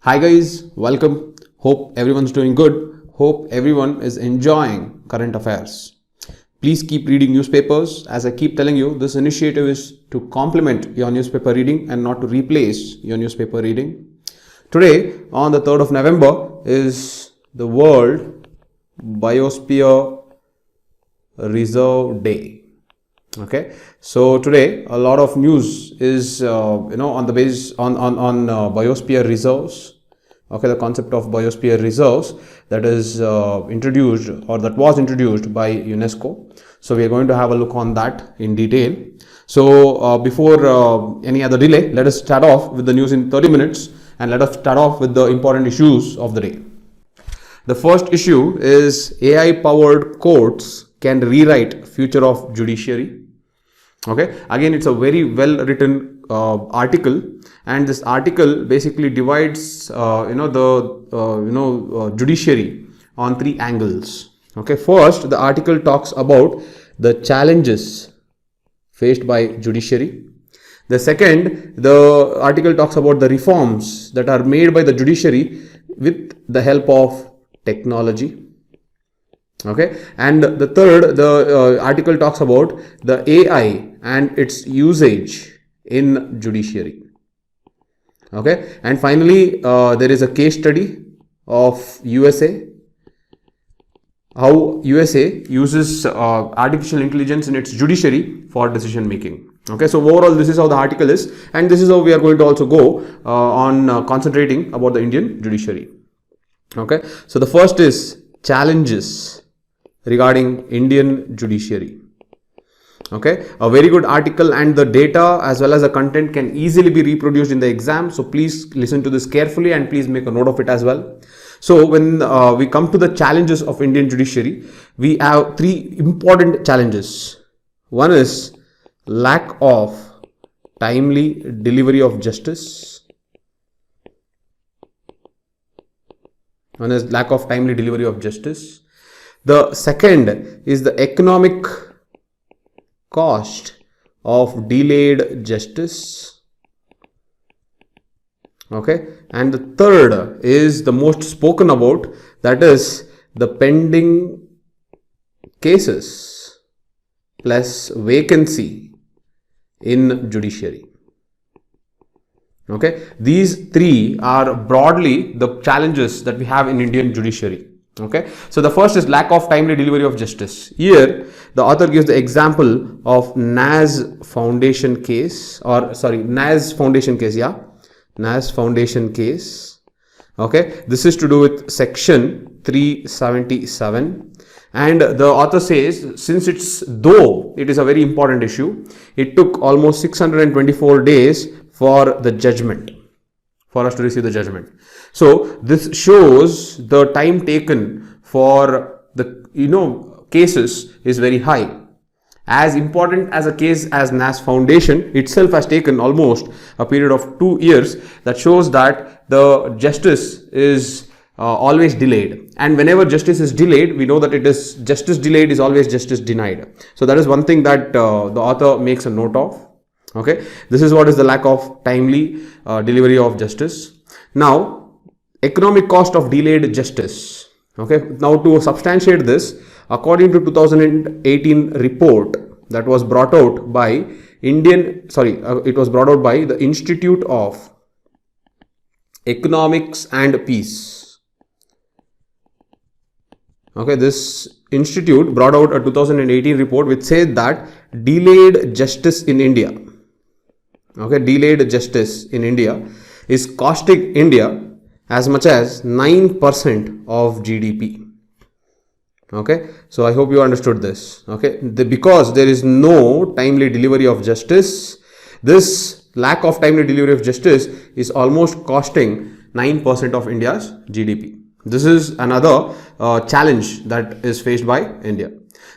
Hi guys, welcome. Hope everyone's doing good. Hope everyone is enjoying current affairs. Please keep reading newspapers. As I keep telling you, this initiative is to complement your newspaper reading and not to replace your newspaper reading. Today, on the 3rd of November, is the World Biosphere Reserve Day. Okay, so today a lot of news is on the base on biosphere reserves. Okay, the concept of biosphere reserves that is introduced or that was introduced by UNESCO. So we are going to have a look on that in detail. So before any other delay, let us start off with the news in 30 minutes and let us start off with the important issues of the day. The first issue is AI powered courts can rewrite future of judiciary. Okay, again it's a very well written article, and this article basically divides judiciary on three angles. Okay, first the article talks about the challenges faced by judiciary. The second, the article talks about the reforms that are made by the judiciary with the help of technology. Okay, and the third, the article talks about the AI and its usage in judiciary. Okay, and finally there is a case study of USA, how USA uses artificial intelligence in its judiciary for decision making. Okay, so overall this is how the article is, and this is how we are going to also go on concentrating about the Indian judiciary. Okay, so the first is challenges regarding Indian judiciary. Okay, a very good article, and the data as well as the content can easily be reproduced in the exam. So please listen to this carefully and please make a note of it as well. So when we come to the challenges of Indian judiciary, we have three important challenges. One is lack of timely delivery of justice. One is lack of timely delivery of justice. The second is the economic cost of delayed justice. Okay, and the third is the most spoken about, that is the pending cases plus vacancy in judiciary. Okay, these three are broadly the challenges that we have in Indian judiciary. Okay, so the first is lack of timely delivery of justice. Here the author gives the example of NAS Foundation case, NAS Foundation case. Okay, this is to do with section 377, and the author says, since though it is a very important issue, it took almost 624 days for the judgment, for us to receive the judgment. So this shows the time taken for the cases is very high. As important as a case as NAS Foundation itself has taken almost a period of 2 years, that shows that the justice is always delayed. And whenever justice is delayed, we know that it is justice delayed is always justice denied. So that is one thing that the author makes a note of. Okay, this is what is the lack of timely delivery of justice. Now, economic cost of delayed justice. Okay, now to substantiate this, according to 2018 report that was brought out by the Institute of Economics and Peace. Okay, this institute brought out a 2018 report which said that delayed justice in India, is costing India as much as 9% of GDP. Okay, so I hope you understood this. Okay, because there is no timely delivery of justice, this lack of timely delivery of justice is almost costing 9% of India's GDP. This is another challenge that is faced by India.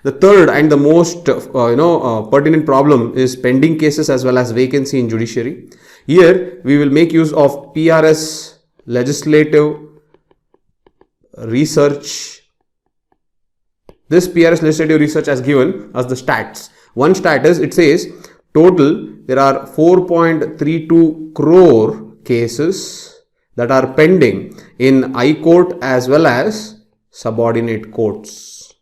The third and the most pertinent problem is pending cases as well as vacancy in judiciary. Here we will make use of PRS legislative research. This PRS legislative research has given us the stats. One stat is, it says total there are 4.32 crore cases that are pending in High Court as well as subordinate courts.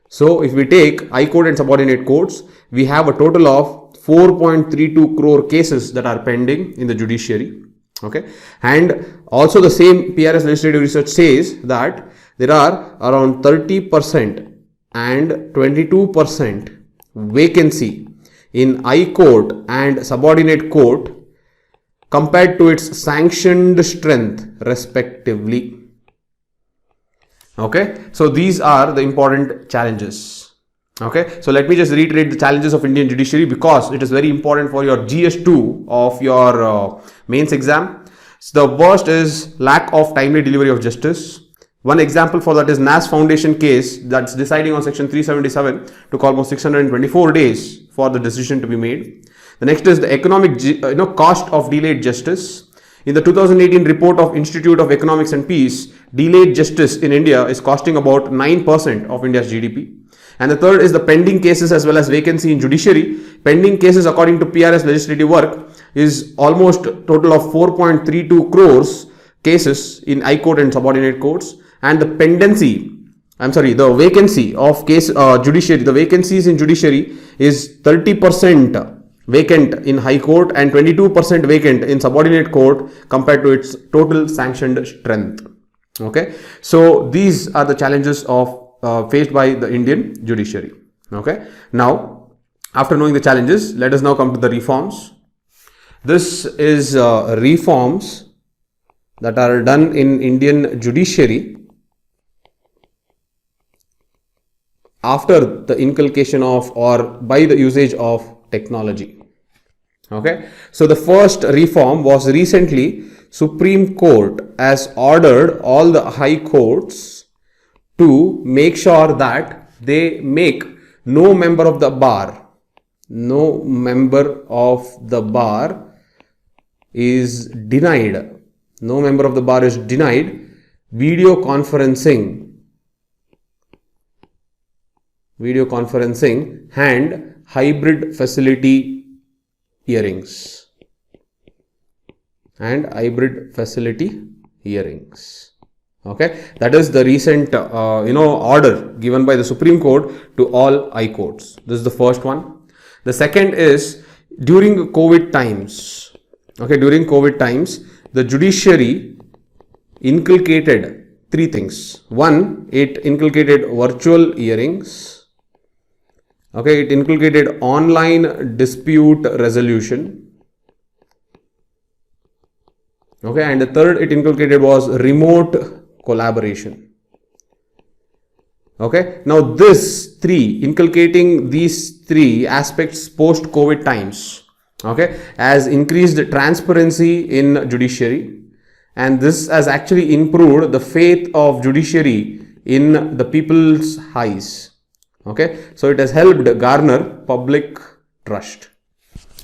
So if we take High Court and subordinate courts, we have a total of 4.32 crore cases that are pending in the judiciary. Okay, and also the same PRS legislative research says that there are around 30% and 22% vacancy in High Court and subordinate court compared to its sanctioned strength respectively. Okay, so these are the important challenges. Okay, so let me just reiterate the challenges of Indian judiciary because it is very important for your GS2 of your mains exam. So the worst is lack of timely delivery of justice. One example for that is NAS Foundation case that's deciding on section 377 took almost 624 days for the decision to be made. The next is the economic cost of delayed justice. In the 2018 report of Institute of Economics and Peace, delayed justice in India is costing about 9% of India's GDP. And the third is the pending cases as well as vacancy in judiciary. Pending cases according to PRS legislative work is almost total of 4.32 crores cases in High Court and subordinate courts. And the vacancy of judiciary, the vacancies in judiciary is 30% vacant in High Court and 22% vacant in subordinate court compared to its total sanctioned strength. Okay, so these are the challenges of faced by the Indian judiciary. Okay, now after knowing the challenges, let us now come to the reforms. This is reforms that are done in Indian judiciary after the inculcation of or by the usage of technology. Okay, so the first reform was recently Supreme Court has ordered all the high courts to make sure that they make no member of the bar is denied video conferencing and hybrid facility hearings. Okay, that is the recent order given by the Supreme Court to all high courts. This is the first one. The second is during COVID times. Okay, during COVID times, the judiciary inculcated three things. One, it inculcated virtual hearings. Okay, it inculcated online dispute resolution. Okay, and the third it inculcated was remote collaboration. Okay, now inculcating these three aspects post COVID times, okay, has increased transparency in judiciary, and this has actually improved the faith of judiciary in the people's eyes. Okay, so it has helped garner public trust.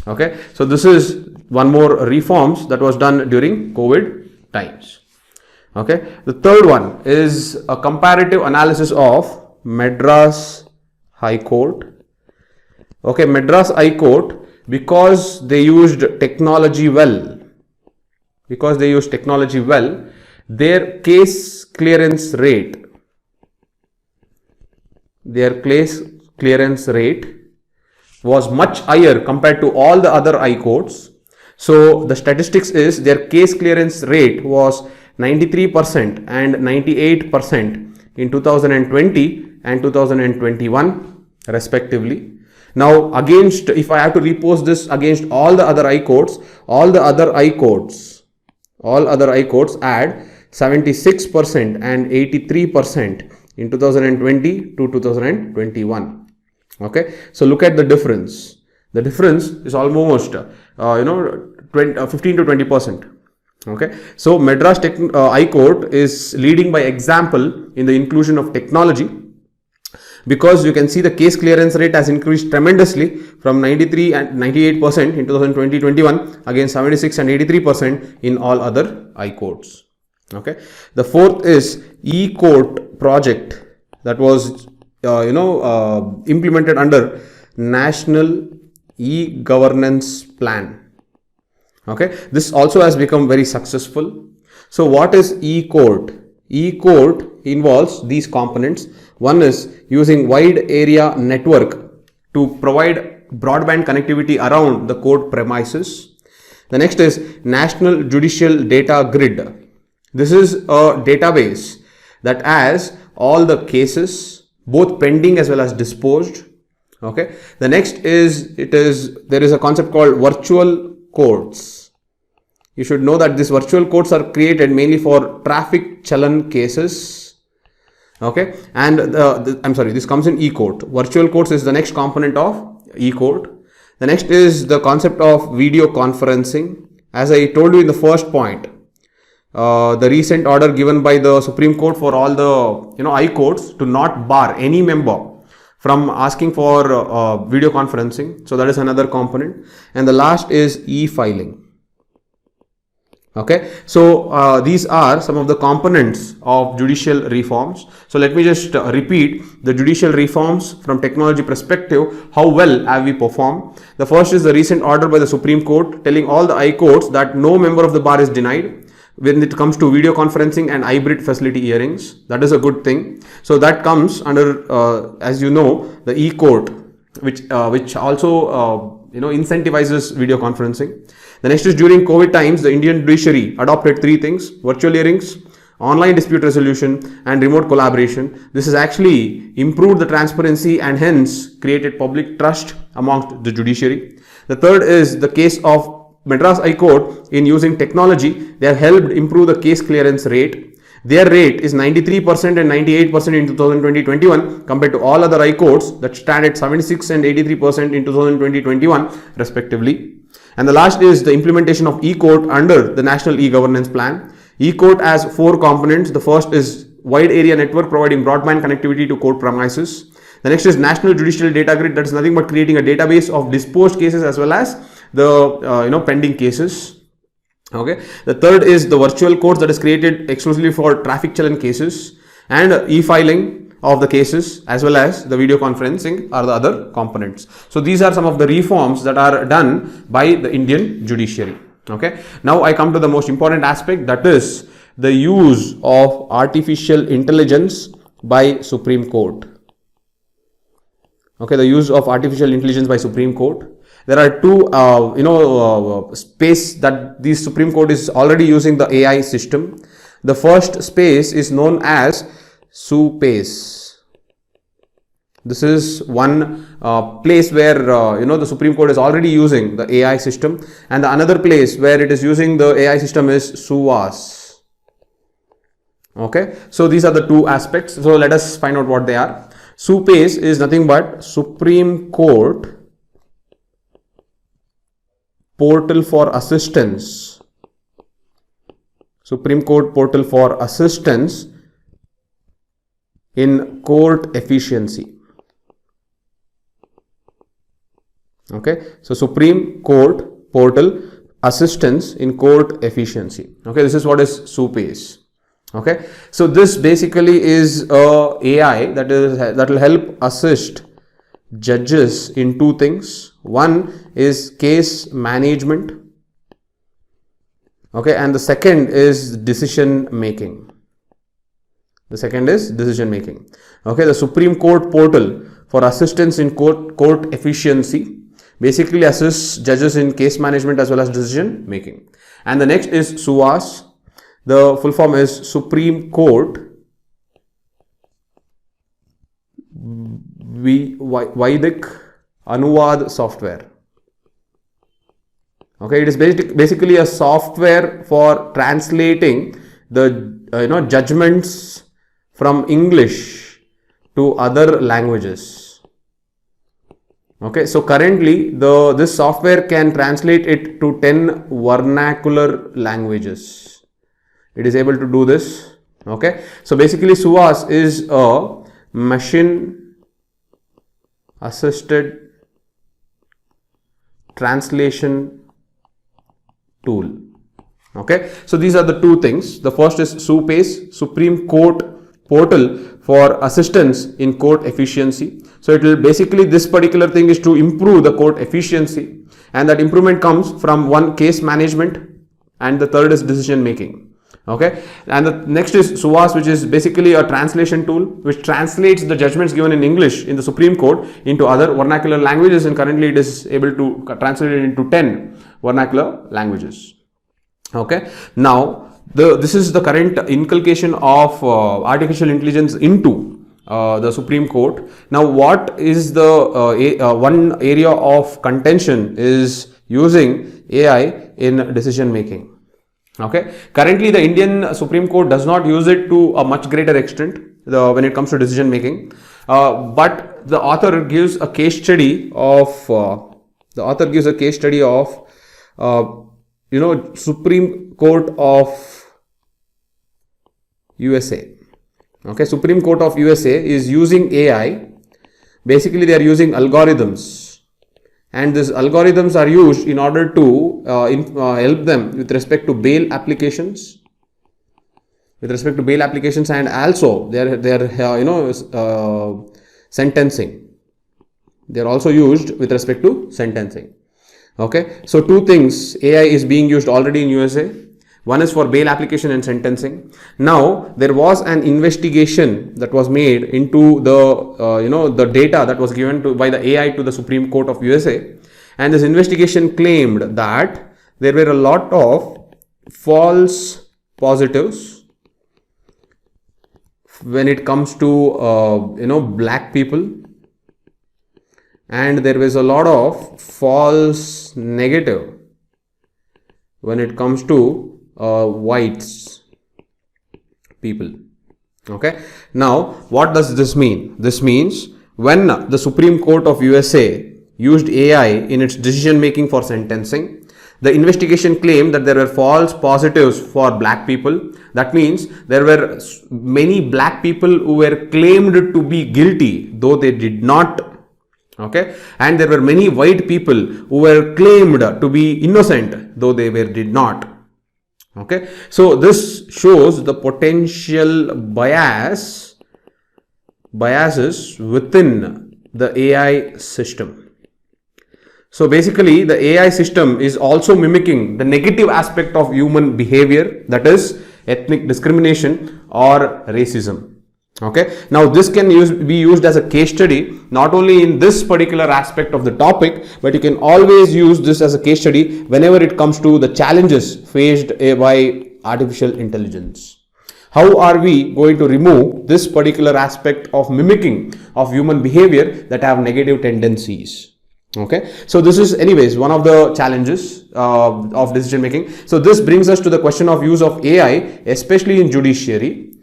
Okay, so this is one more reforms that was done during COVID times. Okay, the third one is a comparative analysis of Madras High Court. Okay, Madras High Court, because they used technology well, their case clearance rate was much higher compared to all the other high courts. So the statistics is their case clearance rate was 93% and 98% in 2020 and 2021 respectively. Now against, if I have to repose this against all the other high courts, all other high courts add 76% and 83% in 2020 to 2021. Okay, so look at the difference. The difference is almost 15 to 20%. Okay, so Madras High Court is leading by example in the inclusion of technology, because you can see the case clearance rate has increased tremendously from 93 and 98% in 2020-21 against 76 and 83% in all other high courts. Okay, the fourth is e-court project that was implemented under National E-Governance Plan. Okay, this also has become very successful. So what is e-court? E-court involves these components. One is using wide area network to provide broadband connectivity around the court premises. The next is National Judicial Data Grid. This is a database that has all the cases, both pending as well as disposed. Okay. The next is there is a concept called virtual courts. You should know that these virtual courts are created mainly for traffic challan cases. Okay, and this comes in e-court. Virtual courts is the next component of e-court. The next is the concept of video conferencing. As I told you in the first point, the recent order given by the Supreme Court for all the I courts to not bar any member from asking for video conferencing. So that is another component. And the last is e-filing. Okay, so these are some of the components of judicial reforms. So let me just repeat the judicial reforms from technology perspective. How well have we performed? The first is the recent order by the Supreme Court telling all the I courts that no member of the bar is denied when it comes to video conferencing and hybrid facility hearings. That is a good thing. So that comes under, as you know, the e-court, which also incentivizes video conferencing. The next is during COVID times, the Indian judiciary adopted three things: virtual hearings, online dispute resolution, and remote collaboration. This has actually improved the transparency and hence created public trust amongst the judiciary. The third is the case of Madras High Court. In using technology, they have helped improve the case clearance rate. Their rate is 93% and 98% in 2020-21 compared to all other high courts that stand at 76 and 83% in 2020-21 respectively. And the last is the implementation of e-court under the National E-Governance Plan. E-court has four components. The first is wide area network providing broadband connectivity to court premises. The next is National Judicial Data Grid, that is nothing but creating a database of disposed cases as well as the pending cases. Okay. The third is the virtual courts that is created exclusively for traffic challan cases, and e-filing of the cases as well as the video conferencing are the other components. So these are some of the reforms that are done by the Indian judiciary. Okay. Now I come to the most important aspect, that is the use of artificial intelligence by Supreme Court. Okay, the use of artificial intelligence by Supreme Court. There are two, space that the Supreme Court is already using the AI system. The first space is known as SUPACE. This is one place where the Supreme Court is already using the AI system, and the another place where it is using the AI system is SUVAS. Okay, so these are the two aspects. So let us find out what they are. SUPACE is nothing but Supreme Court Portal for Assistance. Supreme Court Portal for Assistance in Court Efficiency. Okay, so Supreme Court Portal Assistance in Court Efficiency. Okay, this is what is SUPACE. Okay, so this basically is a AI that will help assist judges in two things. One is case management. Okay, and the second is decision making. Okay, the Supreme Court Portal for Assistance in Court Efficiency basically assists judges in case management as well as decision making. And the next is SUVAS. The full form is Supreme Court Vaidik Anuvad Software. Okay, it is basically a software for translating the judgments from English to other languages. Okay, so currently this software can translate it to 10 vernacular languages. It is able to do this. Okay, so basically SUVAS is a machine assisted translation tool. Okay, so these are the two things. The first is SUPACE, Supreme Court Portal for Assistance in Court Efficiency. So it will basically, this particular thing is to improve the court efficiency, and that improvement comes from one, case management, and the third is decision making. Okay, and the next is SUVAS, which is basically a translation tool which translates the judgments given in English in the Supreme Court into other vernacular languages, and currently it is able to translate it into 10 vernacular languages. Okay, now this is the current inculcation of artificial intelligence into the Supreme Court. Now, what is the one area of contention is using AI in decision making. Okay, currently the Indian Supreme Court does not use it to a much greater extent when it comes to decision making, but the author gives a case study of Supreme Court of USA. Okay, Supreme Court of USA is using AI. Basically, they are using algorithms, and these algorithms are used in order to help them with respect to bail applications, and also their sentencing. They are also used with respect to sentencing. Okay, so two things AI is being used already in USA. One is for bail application and sentencing. Now, there was an investigation that was made into the data that was given by the AI to the Supreme Court of USA, and this investigation claimed that there were a lot of false positives when it comes to black people, and there was a lot of false negative when it comes to whites people. Okay, now what does this mean? This means when the Supreme Court of USA used AI in its decision making for sentencing, the investigation claimed that there were false positives for black people. That means there were many black people who were claimed to be guilty though they did not. Okay, and there were many white people who were claimed to be innocent though they did not. Okay, so this shows the potential biases within the AI system. So basically, the AI system is also mimicking the negative aspect of human behavior, that is ethnic discrimination or racism. Okay, now this can be used as a case study not only in this particular aspect of the topic, but you can always use this as a case study whenever it comes to the challenges faced by artificial intelligence. How are we going to remove this particular aspect of mimicking of human behavior that have negative tendencies? Okay, so this is anyways one of the challenges of decision making. So this brings us to the question of use of AI, especially in judiciary,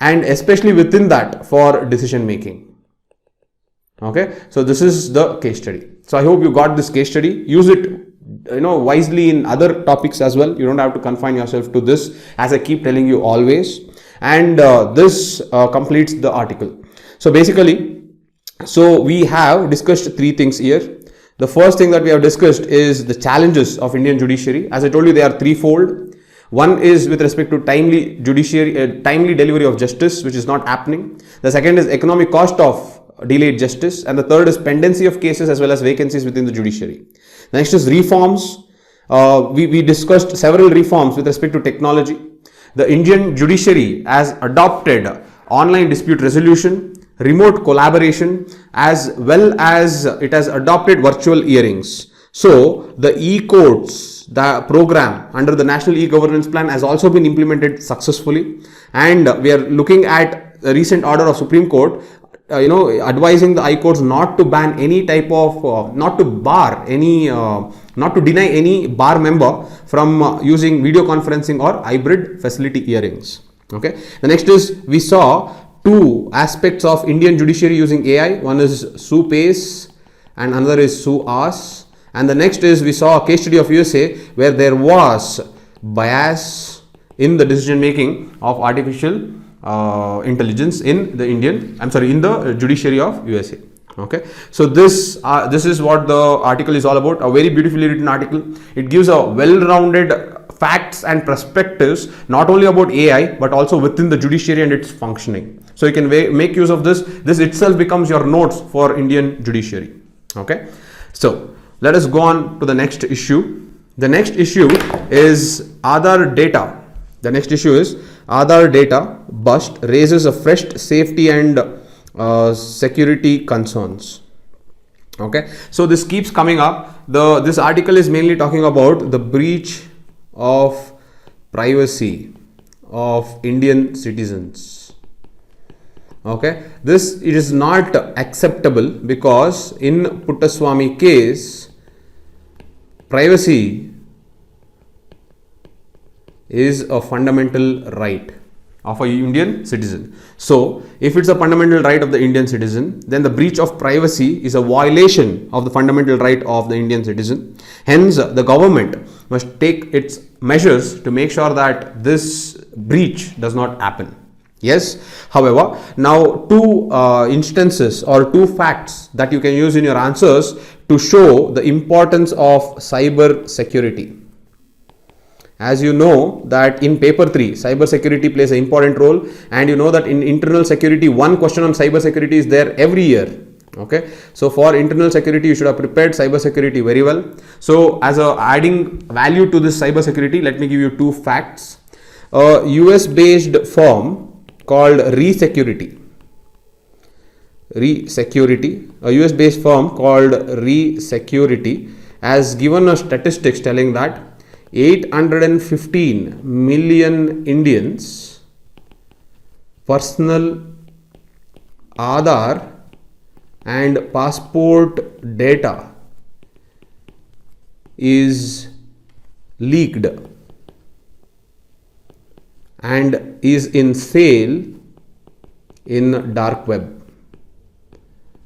and especially within that for decision making. Okay, so this is the case study. So I hope you got this case study. Use it wisely in other topics as well. You don't have to confine yourself to this, as I keep telling you always. And this completes the article. So basically, we have discussed three things here. The first thing that we have discussed is the challenges of Indian judiciary. As I told you, they are threefold. One is with respect to timely delivery of justice, which is not happening. The second is economic cost of delayed justice, and the third is pendency of cases as well as vacancies within the judiciary. The next is reforms. We discussed several reforms with respect to technology. The Indian judiciary has adopted online dispute resolution, remote collaboration, as well as it has adopted virtual hearings. So the e-courts, the program under the National E-Governance Plan, has also been implemented successfully, and we are looking at a recent order of Supreme Court advising the high courts not to ban any type of not to deny any bar member from using video conferencing or hybrid facility hearings. Okay, the next is we saw two aspects of Indian judiciary using AI. One is SUPACE and another is SUVAS. And the next is we saw a case study of USA where there was bias in the decision making of artificial intelligence in the judiciary of USA. Okay, so this is what the article is all about. A very beautifully written article. It gives a well-rounded facts and perspectives not only about AI but also within the judiciary and its functioning. So you can make use of this. This itself becomes your notes for Indian judiciary. Okay, so let us go on to the next issue. The next issue is Aadhaar data The next issue is Aadhaar data bust raises a fresh safety and security concerns. Okay, so this keeps coming up. This article is mainly talking about the breach of privacy of Indian citizens. Okay, it is not acceptable because in Puttaswamy case, privacy is a fundamental right of an Indian citizen. So, if it's a fundamental right of the Indian citizen, then the breach of privacy is a violation of the fundamental right of the Indian citizen. Hence, the government must take its measures to make sure that this breach does not happen. Yes, however, now two instances or two facts that you can use in your answers to show the importance of cyber security. As you know that in paper 3, cyber security plays an important role, and you know that in internal security, one question on cyber security is there every year. Okay, so for internal security, you should have prepared cyber security very well. So as a adding value to this cyber security, let me give you two facts. A US based firm called Resecurity, a US based firm called Resecurity has given us statistics telling that 815 million Indians personal Aadhaar and passport data is leaked and is in sale in dark web.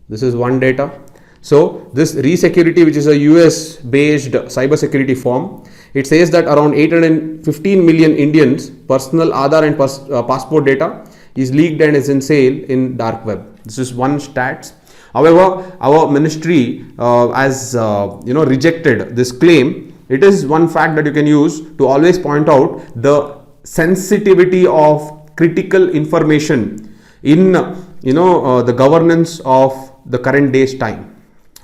This is one data. So this Resecurity, which is a US based cyber security firm, it says that around 815 million Indians personal Aadhaar and passport data is leaked and is in sale in dark web. This is one stats. However, our ministry has rejected this claim. It is one fact that you can use to always point out the sensitivity of critical information in the governance of the current day's time.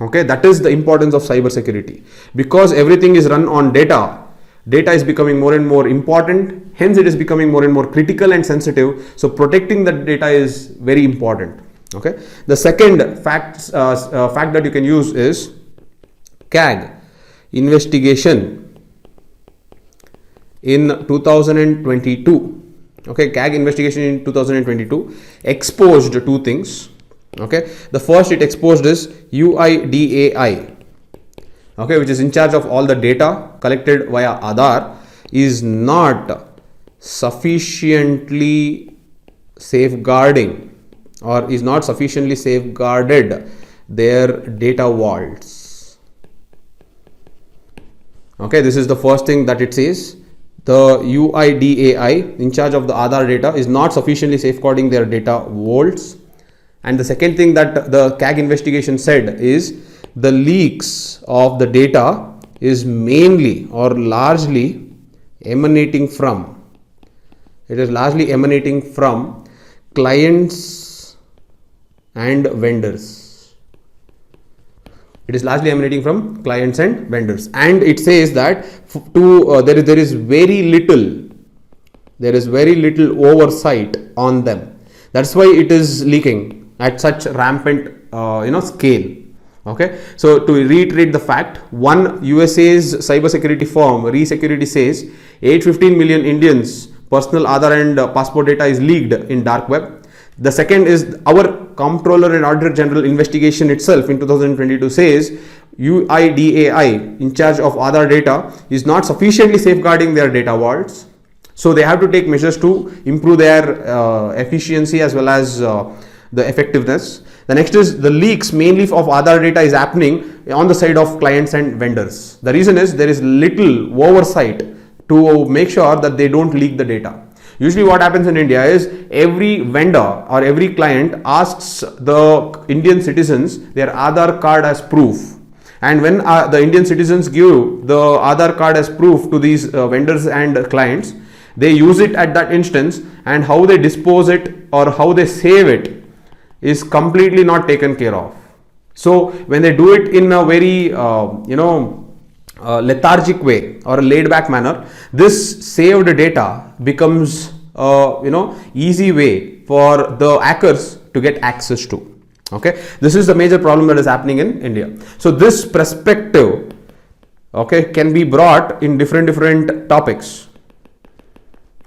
Okay, that is the importance of cyber security. Because everything is run on data is becoming more and more important. Hence, it is becoming more and more critical and sensitive. So, protecting that data is very important. Okay. The second fact that you can use is CAG investigation in 2022. Okay, CAG investigation in 2022 exposed two things. Okay, the first it exposed is UIDAI, okay, which is in charge of all the data collected via Aadhaar, is not sufficiently safeguarding or is not sufficiently safeguarded their data vaults. Okay, this is the first thing that it says. The UIDAI in charge of the Aadhaar data is not sufficiently safeguarding their data vaults. And the second thing that the CAG investigation said is the leaks of the data is mainly or largely emanating from, clients and vendors. It is largely emanating from clients and vendors. And it says that there is very little oversight on them. That's why it is leaking at such rampant scale. Okay, so to reiterate the fact, one USA's cybersecurity firm Resecurity says 815 million Indians personal Aadhaar and passport data is leaked in dark web. The second is our Comptroller and Auditor General investigation itself in 2022 says UIDAI in charge of Aadhaar data is not sufficiently safeguarding their data vaults. So they have to take measures to improve their efficiency as well as the effectiveness. The next is the leaks mainly of Aadhaar data is happening on the side of clients and vendors. The reason is there is little oversight to make sure that they don't leak the data. Usually what happens in India is every vendor or every client asks the Indian citizens their Aadhaar card as proof. And when the Indian citizens give the Aadhaar card as proof to these vendors and clients, they use it at that instance, and how they dispose it or how they save it is completely not taken care of. So when they do it in a very lethargic way or a laid back manner, this saved data becomes easy way for the hackers to get access to. Okay, this is the major problem that is happening in India. So this perspective, okay, can be brought in different topics.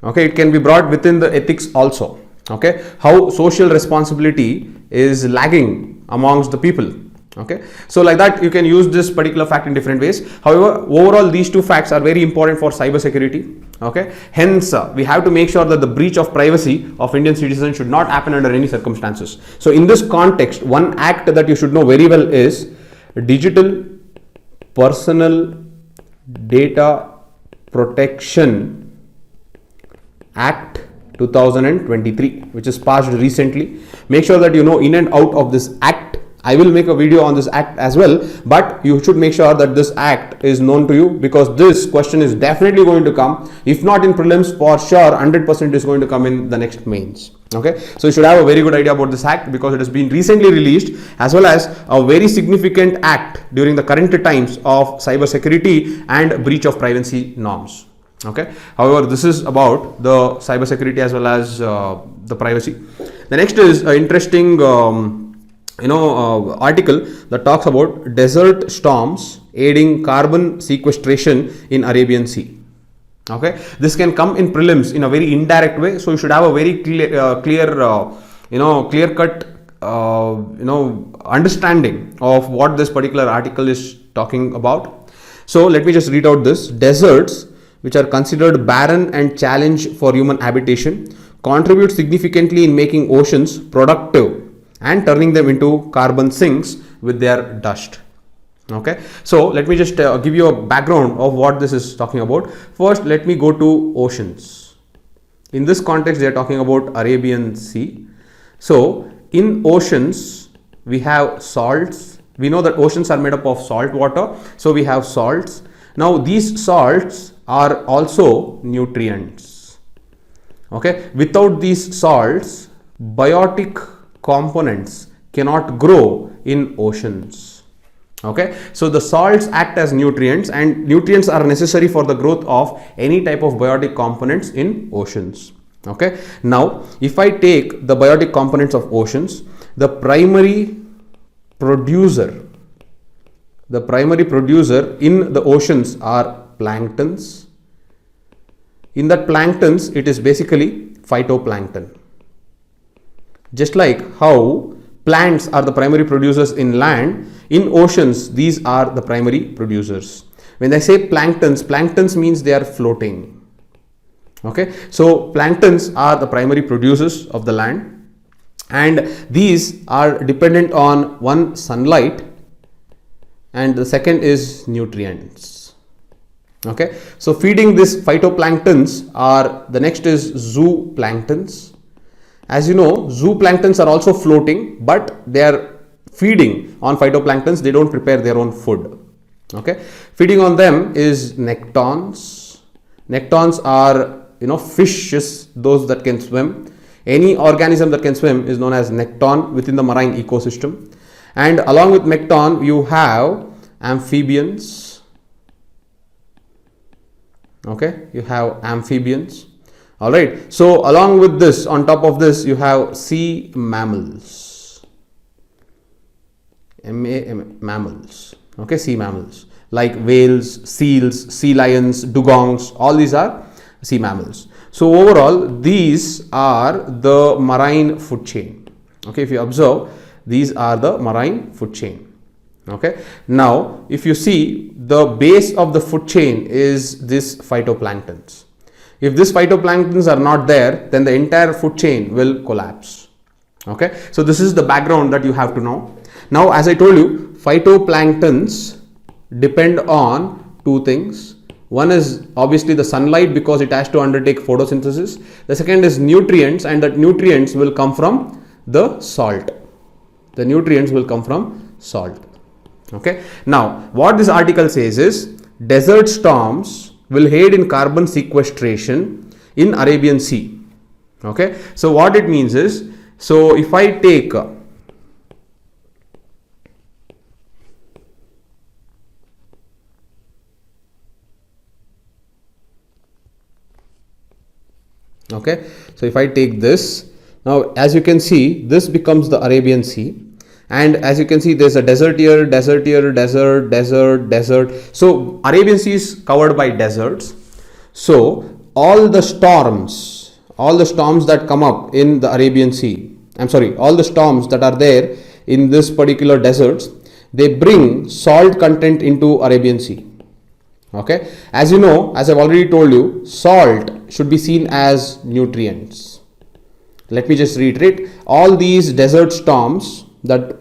Okay, it can be brought within the ethics also. Okay, how social responsibility is lagging amongst the people. Okay, so like that you can use this particular fact in different ways. However, overall these two facts are very important for cyber security. Okay, hence we have to make sure that the breach of privacy of Indian citizens should not happen under any circumstances. So in this context, one act that you should know very well is Digital Personal Data Protection Act 2023, which is passed recently. Make sure that you know in and out of this act. I will make a video on this act as well, but you should make sure that this act is known to you, because this question is definitely going to come. If not in prelims, for sure 100% is going to come in the next mains. Okay, so you should have a very good idea about this act, because it has been recently released, as well as a very significant act during the current times of cyber security and breach of privacy norms. Okay, however, this is about the cyber security as well as the privacy. The next is an interesting article that talks about desert storms aiding carbon sequestration in Arabian Sea. Okay, this can come in prelims in a very indirect way, so you should have a very clear cut understanding of what this particular article is talking about. So let me just read out this. Deserts, which are considered barren and challenge for human habitation, contribute significantly in making oceans productive and turning them into carbon sinks with their dust. Okay, so let me just give you a background of what this is talking about. First, let me go to oceans. In this context, they are talking about Arabian Sea. So in oceans, we have salts. We know that oceans are made up of salt water. So we have salts. Now these salts are also nutrients. Okay, without these salts, biotic components cannot grow in oceans. Okay, so the salts act as nutrients, and nutrients are necessary for the growth of any type of biotic components in oceans. Okay, now if I take the biotic components of oceans, the primary producer in the oceans are planktons. In that planktons, it is basically phytoplankton. Just like how plants are the primary producers in land, in oceans these are the primary producers. When I say planktons means they are floating. Okay, so planktons are the primary producers of the land, and these are dependent on one, sunlight, and the second is nutrients. Okay, so feeding this phytoplanktons are, the next is zooplanktons. As you know, zooplanktons are also floating, but they are feeding on phytoplanktons. They don't prepare their own food. Okay, feeding on them is nectons. Nectons are fishes, those that can swim. Any organism that can swim is known as necton within the marine ecosystem. And along with necton, you have amphibians. Okay, you have amphibians. Alright, so along with this, on top of this, you have sea mammals. Mammals. Okay, sea mammals like whales, seals, sea lions, dugongs, all these are sea mammals. So overall, these are the marine food chain. Okay, if you observe, these are the marine food chain. Okay, now if you see, the base of the food chain is this phytoplanktons. If these phytoplanktons are not there, then the entire food chain will collapse. Okay, so this is the background that you have to know. Now, as I told you, phytoplanktons depend on two things. One is obviously the sunlight, because it has to undertake photosynthesis. The second is nutrients, and that nutrients will come from the salt. The nutrients will come from salt. Okay, now what this article says is desert storms will aid in carbon sequestration in Arabian Sea. Okay, so what it means is, so if I take Okay, so if I take this, now as you can see, this becomes the Arabian Sea. And as you can see, there's a desert here, desert here, desert, desert, desert. So Arabian Sea is covered by deserts. So all the storms that come up in the Arabian Sea, all the storms that are there in this particular deserts, they bring salt content into Arabian Sea. Okay, as you know, as I've already told you, salt should be seen as nutrients. Let me just reiterate, all these desert storms that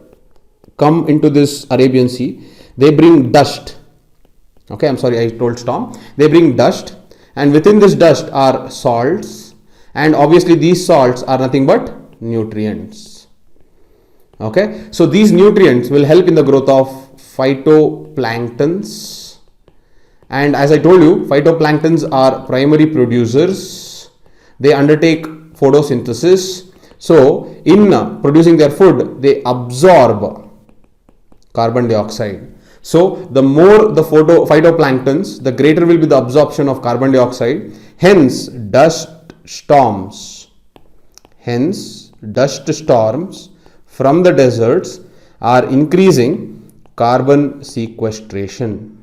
come into this Arabian Sea, they bring dust. Okay, I told storm. They bring dust, and within this dust are salts, and obviously these salts are nothing but nutrients. Okay, so these nutrients will help in the growth of phytoplanktons, and as I told you, phytoplanktons are primary producers. They undertake photosynthesis. So in producing their food, they absorb carbon dioxide. So the more the phytoplanktons, the greater will be the absorption of carbon dioxide. Hence dust storms from the deserts are increasing carbon sequestration.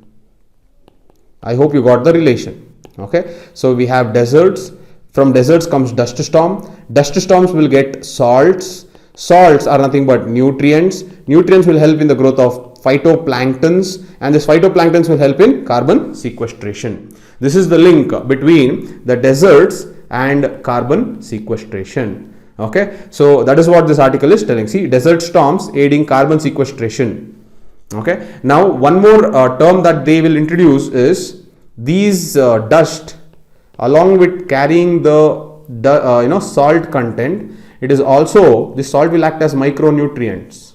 I hope you got the relation. Okay, so we have deserts. From deserts comes dust storm. Dust storms will get salts. Salts are nothing but nutrients. Nutrients will help in the growth of phytoplanktons, and this phytoplanktons will help in carbon sequestration. This is the link between the deserts and carbon sequestration. Okay, so that is what this article is telling. See, desert storms aiding carbon sequestration. Okay, now one more term that they will introduce is these dust, along with carrying the salt content, it is also, this salt will act as micronutrients.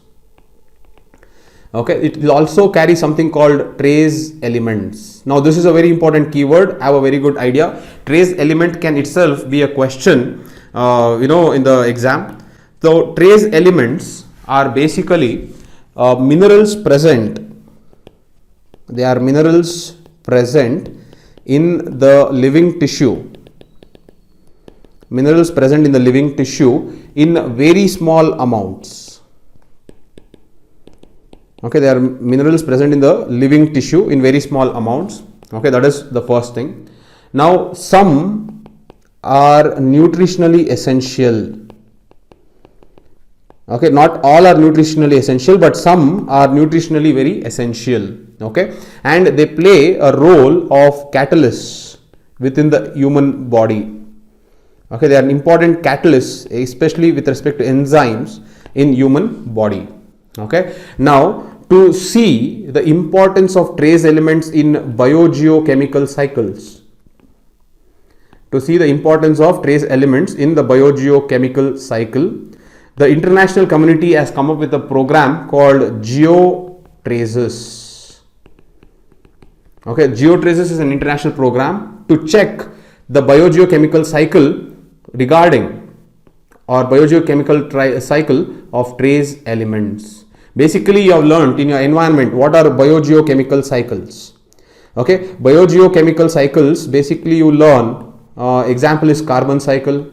Okay, it will also carry something called trace elements. Now this is a very important keyword. I have a very good idea. Trace element can itself be a question in the exam. So trace elements are basically minerals present. They are minerals present in the living tissue. Minerals present in the living tissue in very small amounts. Okay, they are minerals present in the living tissue in very small amounts. Okay, that is the first thing. Now some are nutritionally essential. Okay, not all are nutritionally essential, but some are nutritionally very essential. Okay, and they play a role of catalysts within the human body. Okay, they are an important catalyst, especially with respect to enzymes in human body. Okay, now to see the importance of trace elements in biogeochemical cycles. To see the importance of trace elements in the biogeochemical cycle, the international community has come up with a program called GEOTRACES. Okay, GEOTRACES is an international program to check the biogeochemical cycle regarding or biogeochemical cycle of trace elements. Basically, you have learned in your environment what are biogeochemical cycles. Okay, biogeochemical cycles, basically you learn, example is carbon cycle,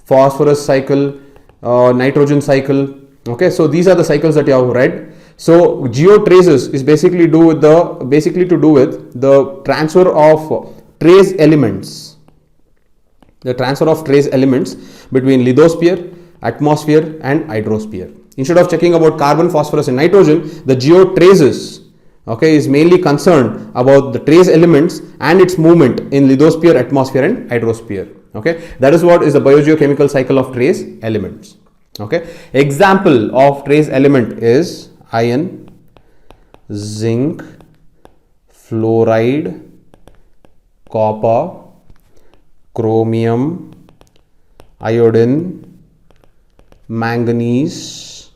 phosphorus cycle, nitrogen cycle. Okay, so these are the cycles that you have read. So GEOTRACES is basically to do with the transfer of trace elements. The transfer of trace elements between lithosphere, atmosphere and hydrosphere. Instead of checking about carbon, phosphorus and nitrogen, the GEOTRACES, okay, is mainly concerned about the trace elements and its movement in lithosphere, atmosphere and hydrosphere. Okay, that is what is the biogeochemical cycle of trace elements. Okay, example of trace element is iron, zinc, fluoride, copper, chromium, iodine, manganese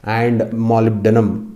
and molybdenum.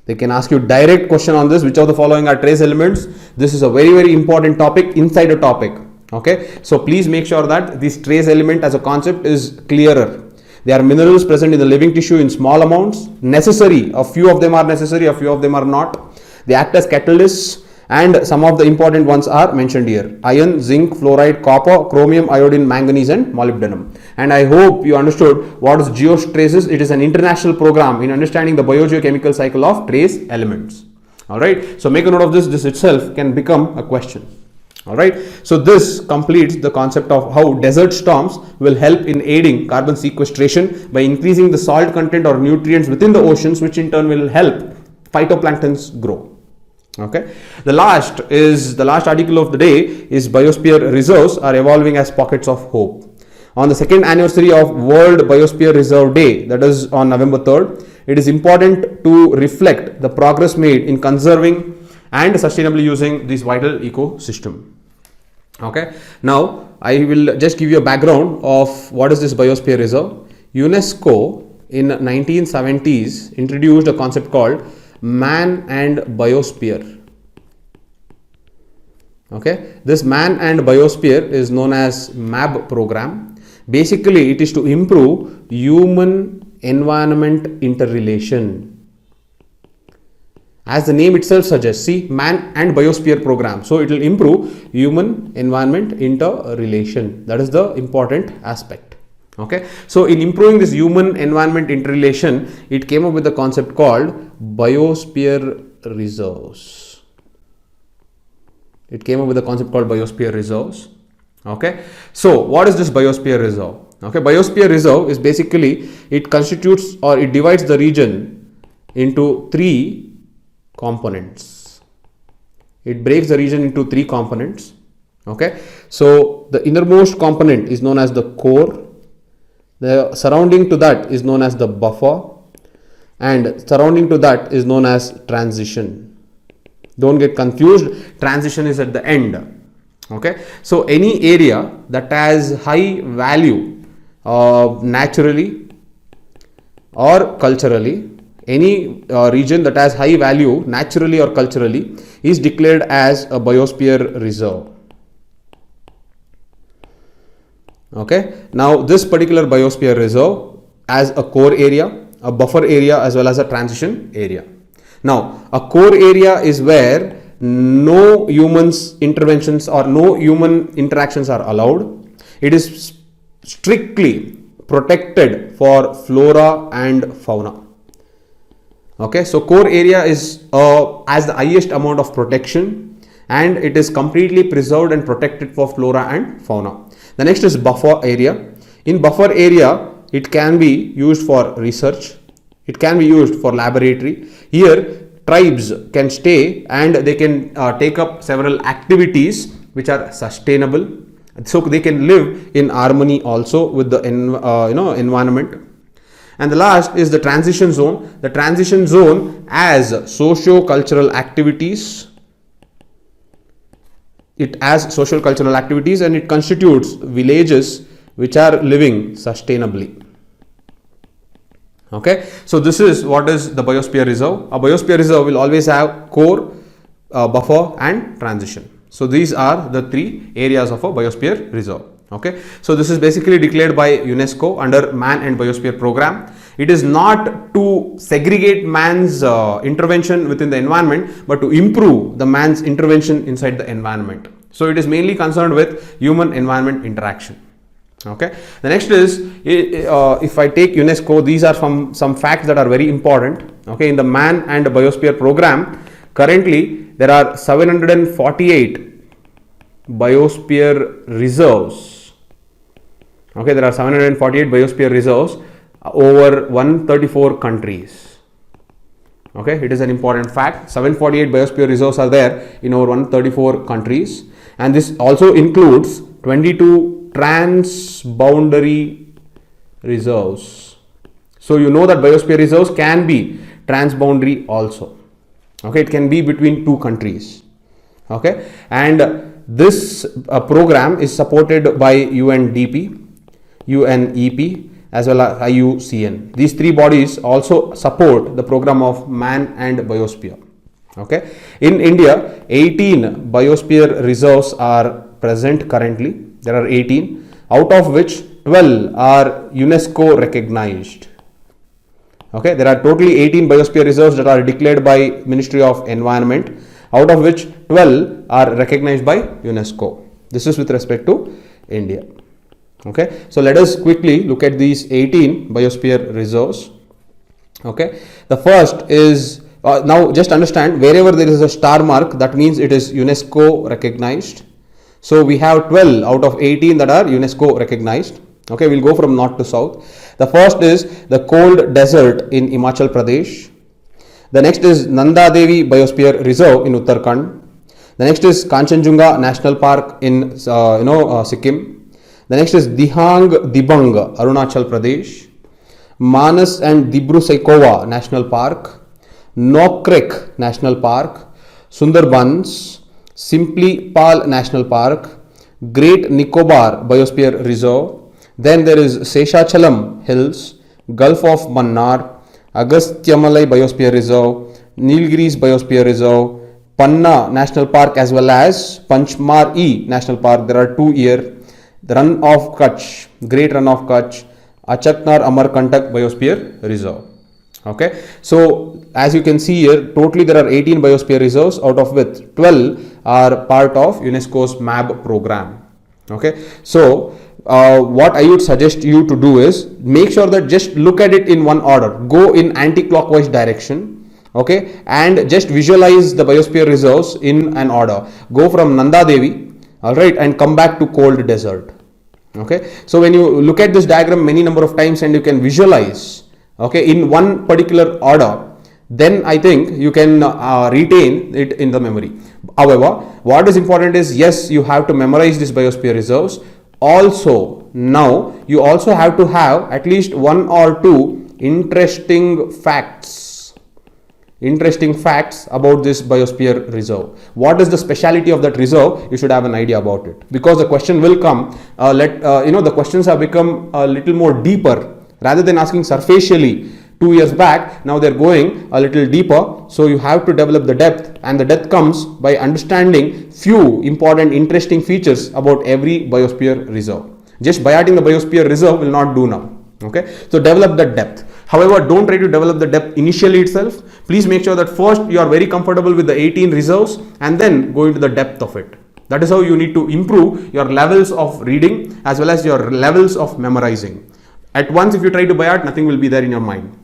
They can ask you direct question on this, which of the following are trace elements. This is a very, very important topic inside a topic. Okay, so please make sure that this trace element as a concept is clearer. They are minerals present in the living tissue in small amounts, necessary, a few of them are necessary, a few of them are not. They act as catalysts And some of the important ones are mentioned here: iron, zinc, fluoride, copper, chromium, iodine, manganese, and molybdenum. And I hope you understood what is GEOTRACES. It is an international program in understanding the biogeochemical cycle of trace elements. Alright, so make a note of this. This itself can become a question. Alright, so this completes the concept of how desert storms will help in aiding carbon sequestration by increasing the salt content or nutrients within the oceans, which in turn will help phytoplanktons grow. Okay, the last article of the day is biosphere reserves are evolving as pockets of hope. On the second anniversary of World Biosphere Reserve Day, that is on November 3rd, it is important to reflect the progress made in conserving and sustainably using this vital ecosystem. Okay, now I will just give you a background of what is this biosphere reserve. UNESCO in 1970s introduced a concept called man and biosphere. Okay, this man and biosphere is known as MAB program. Basically, it is to improve human environment interrelation. As the name itself suggests, see, man and biosphere program. So it will improve human environment interrelation. That is the important aspect. Okay, so in improving this human environment interrelation, it came up with the concept called biosphere reserves. Okay, so what is this biosphere reserve? Okay, biosphere reserve is basically, it constitutes or it divides the region into three components. It breaks the region into three components. Okay, so the innermost component is known as the core. The surrounding to that is known as the buffer, and surrounding to that is known as transition. Don't get confused, transition is at the end. Okay, so any area that has high value naturally or culturally, any region that has high value naturally or culturally is declared as a biosphere reserve. Okay, now this particular biosphere reserve has a core area, a buffer area, as well as a transition area. Now, a core area is where no humans interventions or no human interactions are allowed. It is strictly protected for flora and fauna. Okay, so core area is has the highest amount of protection, and it is completely preserved and protected for flora and fauna. The next is buffer area. In buffer area, it can be used for research. It can be used for laboratory. Here, tribes can stay and they can take up several activities which are sustainable. So they can live in harmony also with the environment. And the last is the transition zone. The transition zone has socio-cultural activities. It has social cultural activities and it constitutes villages which are living sustainably. Okay, so this is what is the biosphere reserve. A biosphere reserve will always have core, buffer and transition. So these are the three areas of a biosphere reserve. Okay, so this is basically declared by UNESCO under Man and Biosphere program. It is not to segregate man's intervention within the environment, but to improve the man's intervention inside the environment. So it is mainly concerned with human environment interaction. Okay, the next is if I take UNESCO, these are some facts that are very important. Okay, in the Man and Biosphere program, currently there are 748 biosphere reserves. Okay, there are 748 biosphere reserves over 134 countries. Okay, it is an important fact. 748 biosphere reserves are there in over 134 countries, and this also includes 22 transboundary reserves. So you know that biosphere reserves can be transboundary also. Okay, it can be between two countries. Okay, and this program is supported by UNDP, UNEP as well as IUCN. These three bodies also support the program of Man and Biosphere. Okay, in India 18 biosphere reserves are present currently. There are 18, out of which 12 are UNESCO recognized. Okay, there are totally 18 biosphere reserves that are declared by Ministry of Environment, out of which 12 are recognized by UNESCO. This is with respect to India. Okay, so let us quickly look at these 18 biosphere reserves. Okay, the first is now just understand, wherever there is a star mark, that means it is UNESCO recognized. So we have 12 out of 18 that are UNESCO recognized. Okay, we'll go from north to south. The first is the cold desert in Himachal Pradesh. The next is Nanda Devi Biosphere Reserve in Uttarakhand. The next is Kanchenjunga National Park in Sikkim. The next is Dihang Dibang, Arunachal Pradesh. Manas and Dibru Saikova National Park. Nokrek National Park. Sundarbans. Simplify National Park. Great Nicobar Biosphere Reserve. Then there is Seshachalam Hills, Gulf of Mannar, Agastyamalai Biosphere Reserve, Nilgiris Biosphere Reserve, Panna National Park, as well as Panchmar-E National Park. There are two here. The Run of Kutch, Great Run of Kutch, Achaknar Amarkantak Biosphere Reserve. Okay, so as you can see here, totally there are 18 biosphere reserves, out of which 12 are part of UNESCO's MAB program. Okay, so what I would suggest you to do is make sure that just look at it in one order, go in anti-clockwise direction. Okay, and just visualize the biosphere reserves in an order. Go from Nanda Devi, all right, and come back to cold desert. Okay, so when you look at this diagram many number of times and you can visualize, okay, in one particular order, then I think you can retain it in the memory. However, what is important is, yes, you have to memorize these biosphere reserves. Also, now you also have to have at least one or two interesting facts about this biosphere reserve. What is the speciality of that reserve? You should have an idea about it, because the question will come. The questions have become a little more deeper rather than asking superficially 2 years back. Now they're going a little deeper, so you have to develop the depth, and the depth comes by understanding few important interesting features about every biosphere reserve. Just biating the biosphere reserve will not do now. Okay, so develop that depth. However, don't try to develop the depth initially itself. Please make sure that first you are very comfortable with the 18 reserves and then go into the depth of it. That is how you need to improve your levels of reading as well as your levels of memorizing. At once, if you try to buy out, nothing will be there in your mind.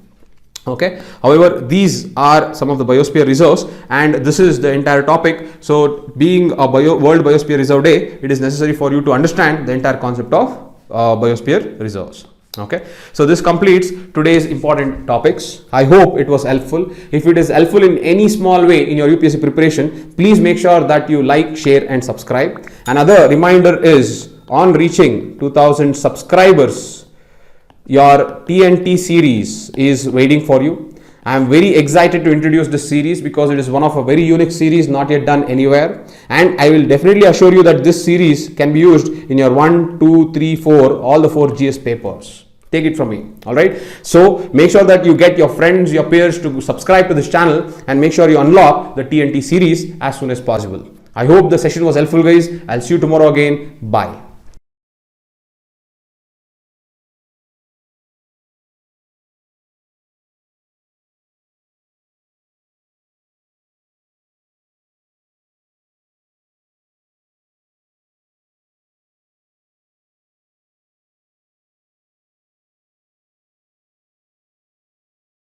Okay, however, these are some of the biosphere reserves, and this is the entire topic. So being a World Biosphere Reserve Day, it is necessary for you to understand the entire concept of biosphere reserves. Okay, so this completes today's important topics. I hope it was helpful. If it is helpful in any small way in your UPSC preparation, please make sure that you like, share and subscribe. Another reminder is, on reaching 2000 subscribers, your TNT series is waiting for you. I am very excited to introduce this series because it is one of a very unique series not yet done anywhere, and I will definitely assure you that this series can be used in your 1, 2, 3, 4, all the 4 GS papers. Take it from me. All right, so make sure that you get your friends, your peers to subscribe to this channel, and make sure you unlock the TNT series as soon as possible. I hope the session was helpful, guys. I'll see you tomorrow again. Bye.